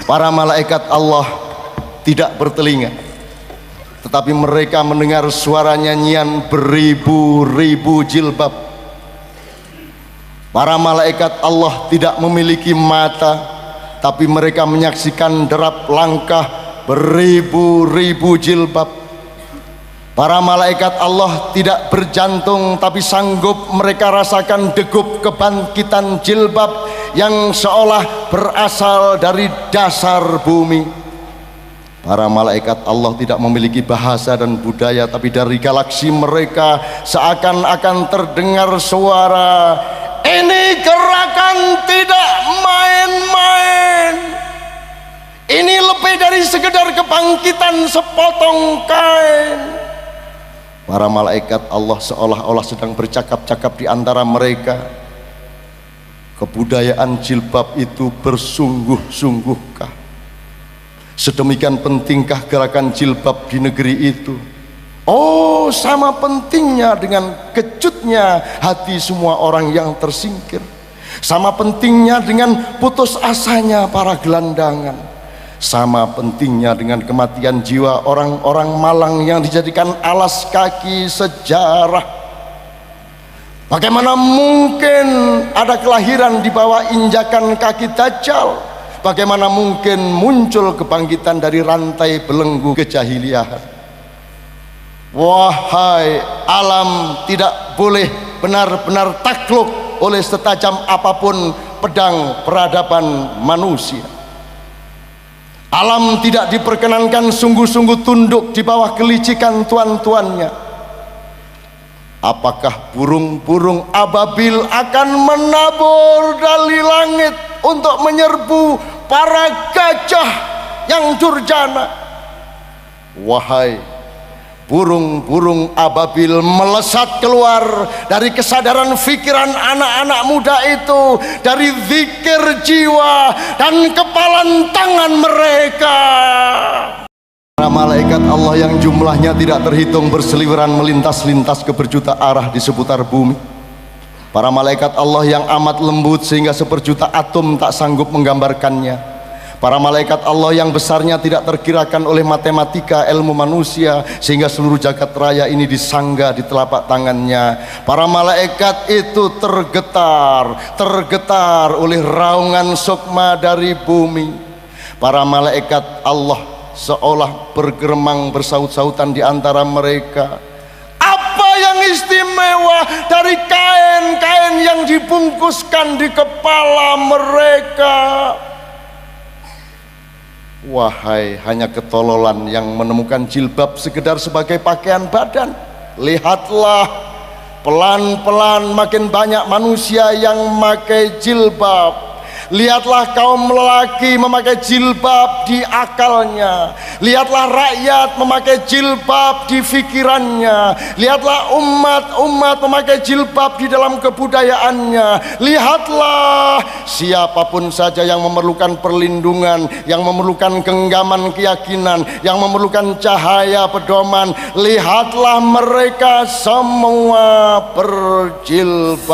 Para malaikat Allah tidak bertelinga, tetapi mereka mendengar suara nyanyian beribu-ribu jilbab. Para malaikat Allah tidak memiliki mata, tapi mereka menyaksikan derap langkah beribu-ribu jilbab. Para malaikat Allah tidak berjantung, tapi sanggup mereka rasakan degup kebangkitan jilbab yang seolah berasal dari dasar bumi. Para malaikat Allah tidak memiliki bahasa dan budaya, tapi dari galaksi mereka seakan-akan terdengar suara, "Ini gerakan tidak main-main. Ini lebih dari sekedar kebangkitan sepotong kain." Para malaikat Allah seolah-olah sedang bercakap-cakap di antara mereka. Kebudayaan jilbab itu bersungguh-sungguhkah? Sedemikian pentingkah gerakan jilbab di negeri itu? Oh, sama pentingnya dengan kejutnya hati semua orang yang tersingkir. Sama pentingnya dengan putus asanya para gelandangan. Sama pentingnya dengan kematian jiwa orang-orang malang yang dijadikan alas kaki sejarah. Bagaimana mungkin ada kelahiran di bawah injakan kaki Dajjal? Bagaimana mungkin muncul kebangkitan dari rantai belenggu kejahiliahan? Wahai alam, tidak boleh benar-benar takluk oleh setajam apapun pedang peradaban manusia. Alam tidak diperkenankan sungguh-sungguh tunduk di bawah kelicikan tuan-tuannya. Apakah burung-burung ababil akan menabur dari langit untuk menyerbu para gajah yang durjana? Wahai burung-burung ababil, melesat keluar dari kesadaran pikiran anak-anak muda itu, dari zikir jiwa dan kepalan tangan mereka. Para malaikat Allah yang jumlahnya tidak terhitung berseliweran melintas-lintas ke berjuta arah di seputar bumi. Para malaikat Allah yang amat lembut sehingga seperjuta atom tak sanggup menggambarkannya. Para malaikat Allah yang besarnya tidak terkirakan oleh matematika ilmu manusia sehingga seluruh jagat raya ini disanggah di telapak tangannya. Para malaikat itu tergetar oleh raungan sukma dari bumi. Para malaikat Allah seolah bergeremang bersaut-sautan di antara mereka. Apa yang istimewa dari kain-kain yang dibungkuskan di kepala mereka? Wahai hanya ketololan yang menemukan jilbab sekedar sebagai pakaian badan. Lihatlah, pelan-pelan makin banyak manusia yang memakai jilbab. Lihatlah kaum lelaki memakai jilbab di akalnya. Lihatlah rakyat memakai jilbab di fikirannya. Lihatlah umat-umat memakai jilbab di dalam kebudayaannya. Lihatlah siapapun saja yang memerlukan perlindungan, yang memerlukan genggaman keyakinan, yang memerlukan cahaya pedoman, lihatlah mereka semua berjilbab.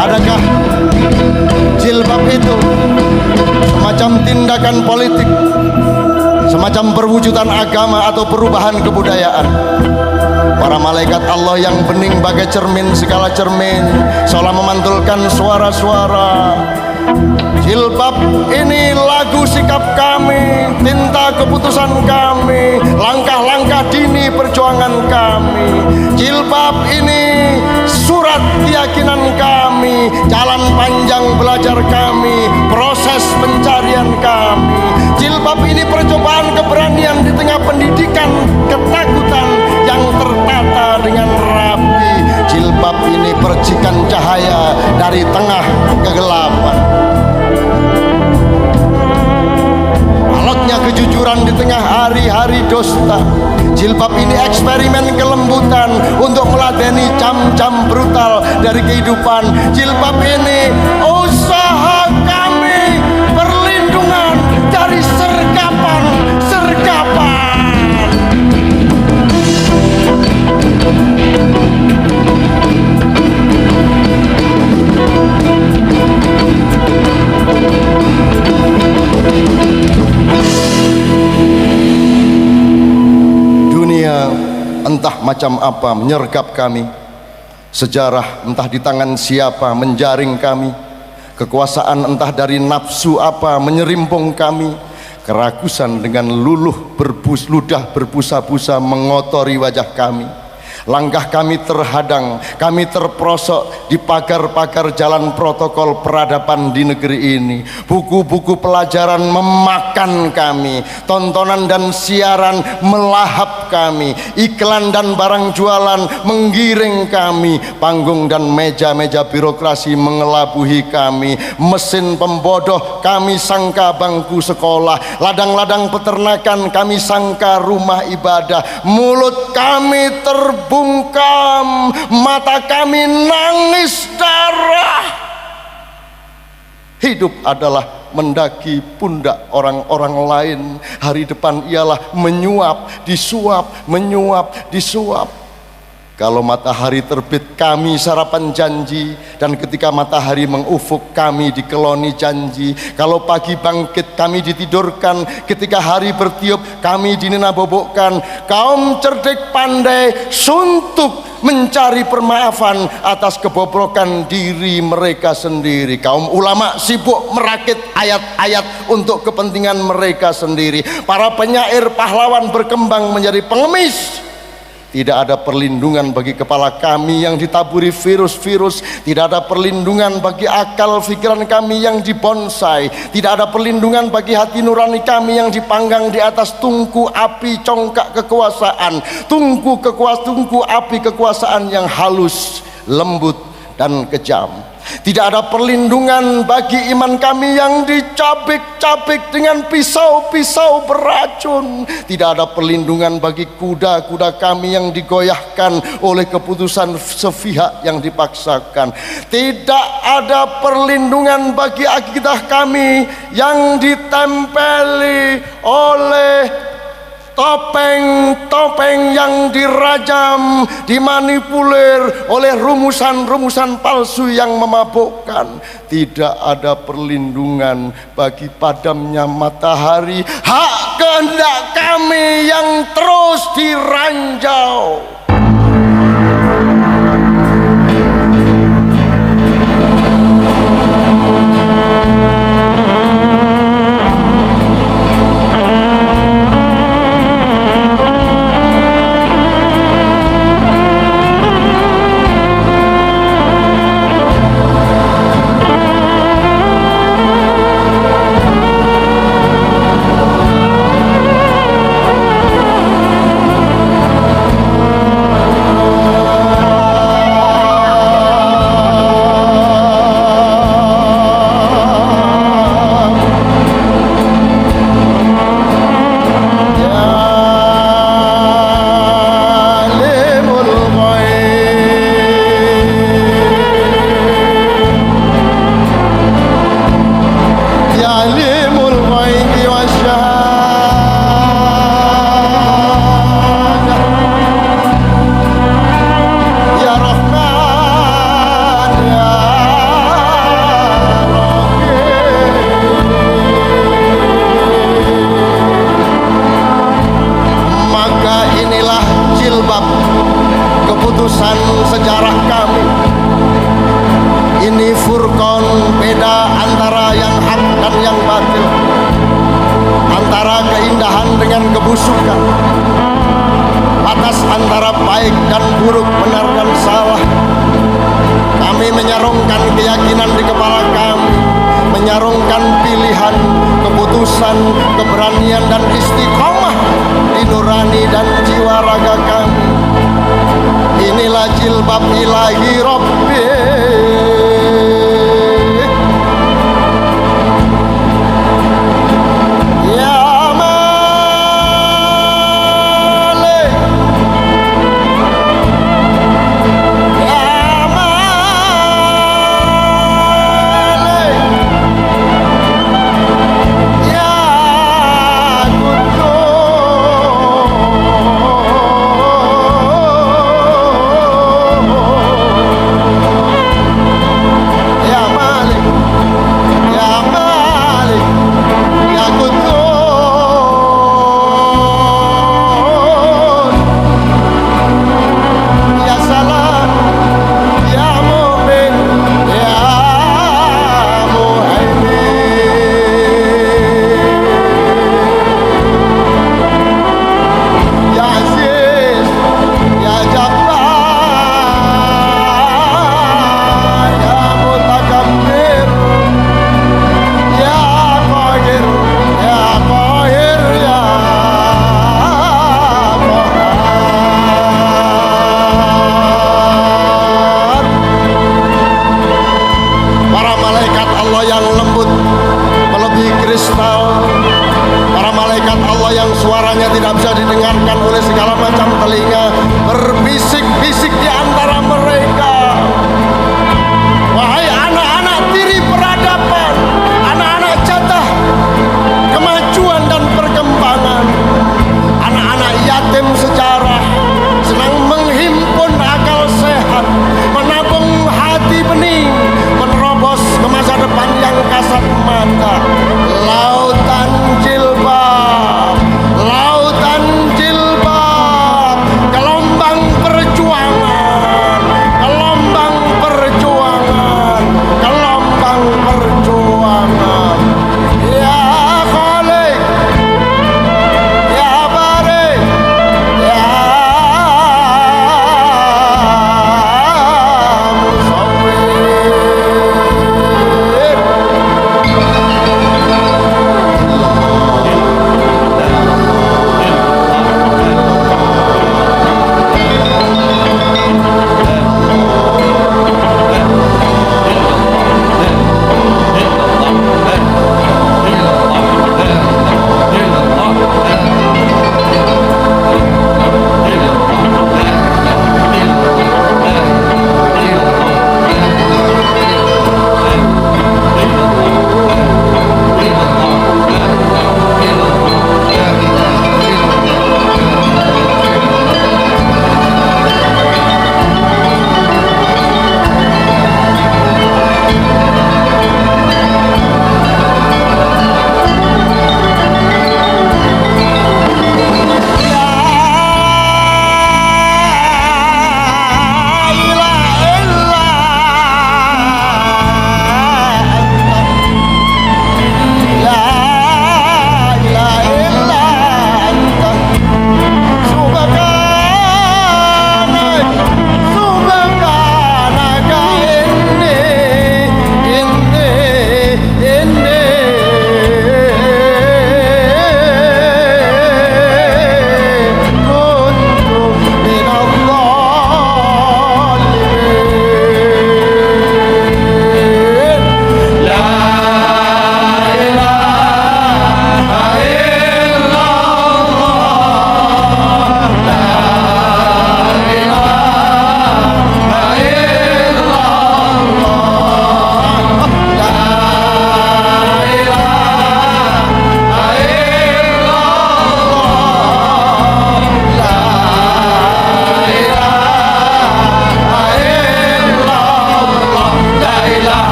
Adakah jilbab itu semacam tindakan politik, semacam perwujudan agama atau perubahan kebudayaan? Para malaikat Allah yang bening bagai cermin segala cermin seolah memantulkan suara-suara Jilbab ini lagu sikap kami, tinta keputusan kami, langkah-langkah dini perjuangan kami. Jilbab ini surat keyakinan kami, jalan panjang belajar kami, proses pencarian kami. Jilbab ini percobaan keberanian di tengah pendidikan ketakutan yang tertata dengan rapi. Jilbab ini percikan cahaya dari tengah kegelapan. Alotnya kejujuran di tengah hari-hari dusta. Jilbab ini eksperimen kelembutan untuk meladeni jam-jam brutal dari kehidupan. Jilbab ini usaha kami perlindungan dari sergapan-sergapan. Dunia entah macam apa menyergap kami, sejarah entah di tangan siapa menjaring kami, kekuasaan entah dari nafsu apa menyerimpung kami, kerakusan dengan ludah berbusa-busa mengotori wajah kami. Langkah kami terhadang, kami terprosok di pagar-pagar jalan protokol peradaban di negeri ini. Buku-buku pelajaran memakan kami, tontonan dan siaran melahap kami, iklan dan barang jualan menggiring kami, panggung dan meja-meja birokrasi mengelabuhi kami, mesin pembodoh kami sangka bangku sekolah, ladang-ladang peternakan kami sangka rumah ibadah, mulut kami terbungkam, mata kami nangis darah. Hidup adalah mendaki pundak orang-orang lain. Hari depan ialah menyuap, disuap, menyuap, disuap. Kalau matahari terbit kami sarapan janji, dan ketika matahari mengufuk kami dikeloni janji. Kalau pagi bangkit kami ditidurkan, ketika hari bertiup kami dinenabobokkan. Kaum cerdik pandai suntuk mencari permaafan atas kebobrokan diri mereka sendiri. Kaum ulama sibuk merakit ayat-ayat untuk kepentingan mereka sendiri. Para penyair pahlawan berkembang menjadi pengemis. Tidak ada perlindungan bagi kepala kami yang ditaburi virus-virus. Tidak ada perlindungan bagi akal pikiran kami yang dibonsai. Tidak ada perlindungan bagi hati nurani kami yang dipanggang di atas tungku api congkak kekuasaan. Tungku api kekuasaan yang halus, lembut dan kejam. Tidak ada perlindungan bagi iman kami yang dicabik-cabik dengan pisau-pisau beracun. Tidak ada perlindungan bagi kuda-kuda kami yang digoyahkan oleh keputusan sepihak yang dipaksakan. Tidak ada perlindungan bagi akidah kami yang ditempeli oleh topeng-topeng yang dirajam, dimanipulir oleh rumusan-rumusan palsu yang memabukkan. Tidak ada perlindungan bagi padamnya matahari. Hak kehendak kami yang terus diranjau. dengan kebusukan, batas antara baik dan buruk, benar dan salah. Kami menyarungkan keyakinan di kepala kami, menyarungkan pilihan, keputusan, keberanian dan istiqomah di nurani dan jiwa raga kami. Inilah jilbab ilahi Rabbi. Tidak bisa didengarkan oleh segala macam telinga, berbisik-bisik di antara mereka.